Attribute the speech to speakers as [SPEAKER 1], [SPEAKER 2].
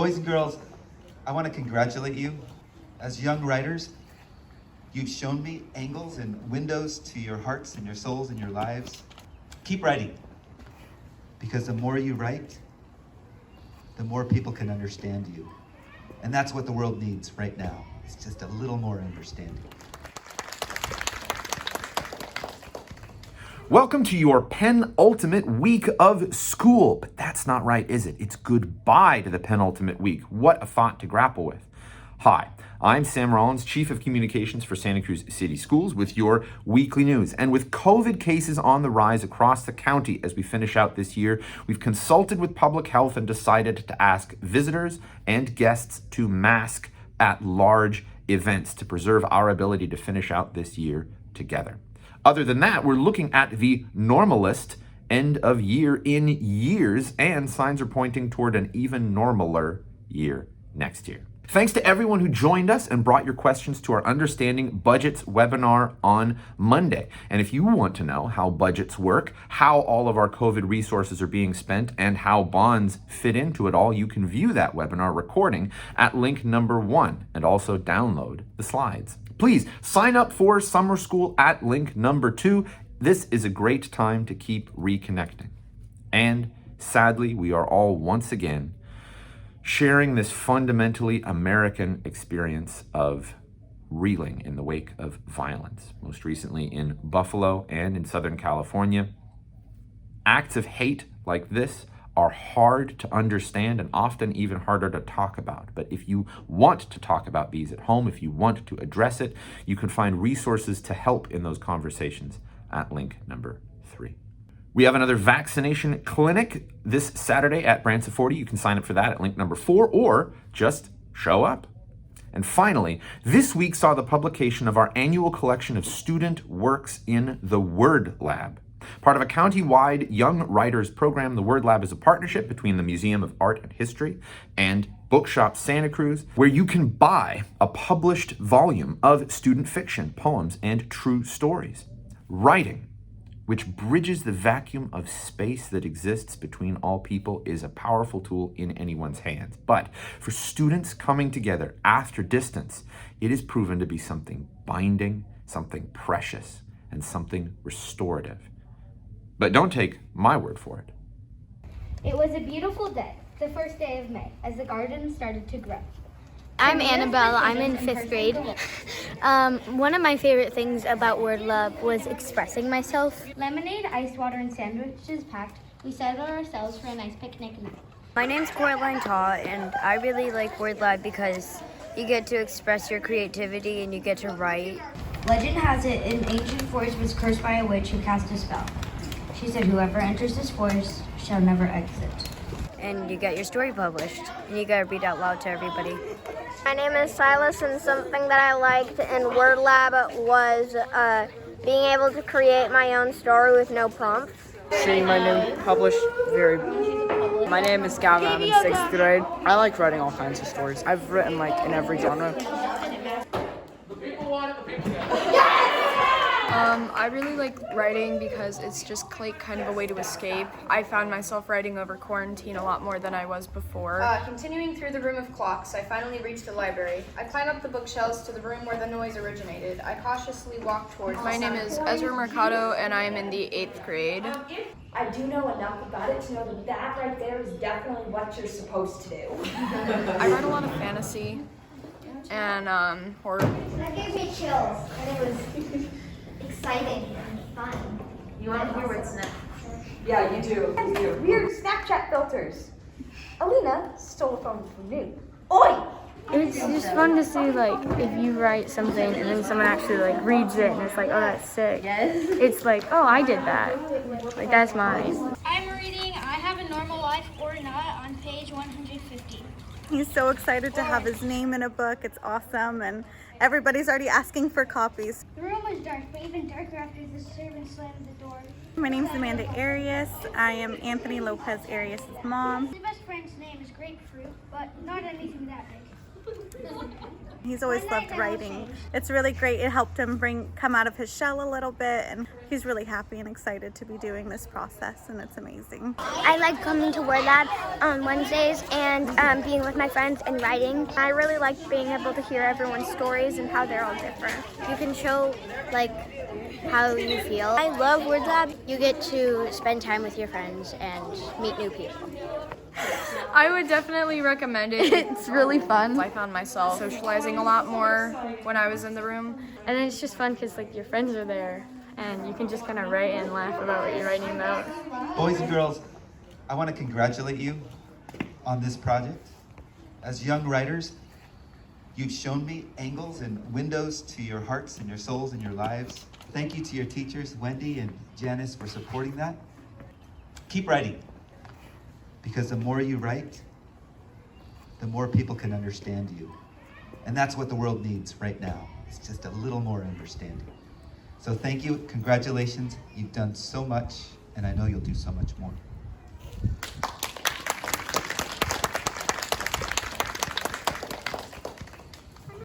[SPEAKER 1] Boys and girls, I want to congratulate you. As young writers, you've shown me angles and windows to your hearts and your souls and your lives. Keep writing, because the more you write, the more people can understand you. And that's what the world needs right now. It's just a little more understanding.
[SPEAKER 2] Welcome to your penultimate week of school. But that's not right, is it? It's goodbye to the penultimate week. What a thought to grapple with. Hi, I'm Sam Rollins, Chief of Communications for Santa Cruz City Schools with your weekly news. And with COVID cases on the rise across the county as we finish out this year, we've consulted with public health and decided to ask visitors and guests to mask at large events to preserve our ability to finish out this year together. Other than that, we're looking at the normalist end of year in years, and signs are pointing toward an even normaler year next year. Thanks to everyone who joined us and brought your questions to our Understanding Budgets webinar on Monday. And if you want to know how budgets work, how all of our COVID resources are being spent, and how bonds fit into it all, you can view that webinar recording at link number 1 and also download the slides. Please sign up for summer school at link number 2. This is a great time to keep reconnecting. And sadly, we are all once again sharing this fundamentally American experience of reeling in the wake of violence, most recently in Buffalo and in Southern California. Acts of hate like this are hard to understand and often even harder to talk about. But if you want to talk about these at home, if you want to address it, you can find resources to help in those conversations at link number 3. We have another vaccination clinic this Saturday at Branson 40. You can sign up for that at link number 4 or just show up. And finally, this week saw the publication of our annual collection of student works in the Word Lab. Part of a county-wide young writers program, the Word Lab is a partnership between the Museum of Art and History and Bookshop Santa Cruz, where you can buy a published volume of student fiction, poems, and true stories. Writing, which bridges the vacuum of space that exists between all people, is a powerful tool in anyone's hands. But for students coming together after distance, it is proven to be something binding, something precious, and something restorative. But don't take my word for it.
[SPEAKER 3] It was a beautiful day, the first day of May, as the garden started to grow.
[SPEAKER 4] I'm Annabelle. I'm in 5th grade. One of my favorite things about Word Lab was expressing myself.
[SPEAKER 3] Lemonade, iced water, and sandwiches packed, we settled ourselves for a nice picnic night.
[SPEAKER 5] My name's Coraline Taw, and I really like Word Lab because you get to express your creativity and you get to write.
[SPEAKER 3] Legend has it an ancient forest was cursed by a witch who cast a spell. She said, "Whoever enters this forest shall never exit."
[SPEAKER 5] And you get your story published, and you gotta read out loud to everybody.
[SPEAKER 4] My name is Silas, and something that I liked in Word Lab was being able to create my own story with no prompts.
[SPEAKER 6] Seeing my name published, My name is Gavin, I'm in 6th grade. I like writing all kinds of stories. I've written in every genre.
[SPEAKER 7] I really like writing because it's just kind of a way to escape. I found myself writing over quarantine a lot more than I was before.
[SPEAKER 8] Continuing through the room of clocks, I finally reached the library. I climbed up the bookshelves to the room where the noise originated. I cautiously walked towards
[SPEAKER 7] My name is Ezra Mercado, and I am in the 8th grade.
[SPEAKER 9] I do know enough about it to know that that right there is definitely what you're supposed to do.
[SPEAKER 7] I read a lot of fantasy and horror.
[SPEAKER 3] That gave me chills, and it was exciting and fun.
[SPEAKER 9] You want to hear what's next?
[SPEAKER 6] Yeah, you do.
[SPEAKER 9] Weird Snapchat filters. Alina stole a phone from me. Oi!
[SPEAKER 4] It's just fun to see, if you write something and then someone actually, reads it and it's like, oh, that's sick.
[SPEAKER 9] Yes.
[SPEAKER 4] It's like, oh, I did that. That's mine.
[SPEAKER 3] I'm reading I Have a Normal Life or Not on page 150.
[SPEAKER 10] He's so excited to have his name in a book. It's awesome, and everybody's already asking for copies.
[SPEAKER 3] The room was dark, but even darker after the servant slammed the door.
[SPEAKER 10] My name's Amanda Arias. I am Anthony Lopez Arias' mom.
[SPEAKER 11] My best friend's name is Grapefruit, but not anything that big.
[SPEAKER 10] He's always loved writing. It's really great. It helped him come out of his shell a little bit, and he's really happy and excited to be doing this process, and it's amazing.
[SPEAKER 4] I like coming to Word Lab on Wednesdays and being with my friends and writing. I really like being able to hear everyone's stories and how they're all different. You can show like how you feel. I love Word Lab. You get to spend time with your friends and meet new people.
[SPEAKER 7] I would definitely recommend it.
[SPEAKER 12] It's really fun.
[SPEAKER 7] I found myself socializing a lot more when I was in the room.
[SPEAKER 12] And then it's just fun because like your friends are there and you can just kind of write and laugh about what you're writing about.
[SPEAKER 1] Boys and girls, I want to congratulate you on this project. As young writers, you've shown me angles and windows to your hearts and your souls and your lives. Thank you to your teachers, Wendy and Janice, for supporting that. Keep writing, because the more you write, the more people can understand you. And that's what the world needs right now. It's just a little more understanding. So thank you, congratulations. You've done so much, and I know you'll do so much more.